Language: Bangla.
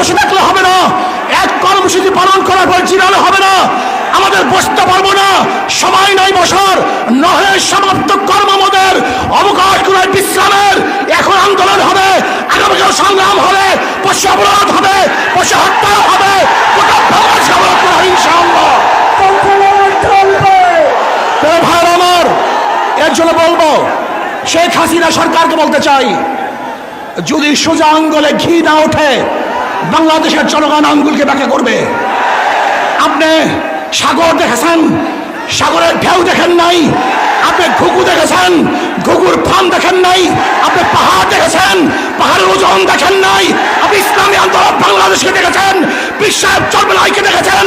বসে থাকলে হবে না, এক কর্মসূচি পালন করার পর জিরালে হবে না, আমাদের বসতে পারবো না। সময় নাই বসার, নহে সমাপ্ত কর্ম আমাদের, অবকাশ গুলোর বিশ্রামের। এখন আন্দোলন হবে, আগামীকাল সংগ্রাম হবে, পশু অবরোধ হবে, পশু হত্যা হবে, গোটা বাংলাদেশ অবরোধ করা হবে ইনশাআল্লাহ। ভাইয়ের আমার, এর জন্য বলবো, শেখ হাসিনা সরকারকে বলতে চাই, যদি সোজা আঙ্গুলে ঘি না ওঠে বাংলাদেশের জনগণ আঙ্গুলকে ব্যাখ্যা করবে। আপনি সাগর দেখেছেন, সাগরের ঢেউ দেখেন নাই। আপনি ঘুঘু দেখেছেন, ঘুঘুর ফান দেখেন নাই। আপনি পাহাড় দেখেছেন, পাহাড়ের ওজন দেখেন নাই। আপনি ইসলামী আন্দোলন বাংলাদেশকে দেখেছেন, বিশ্বের চর্মনাইকে দেখেছেন।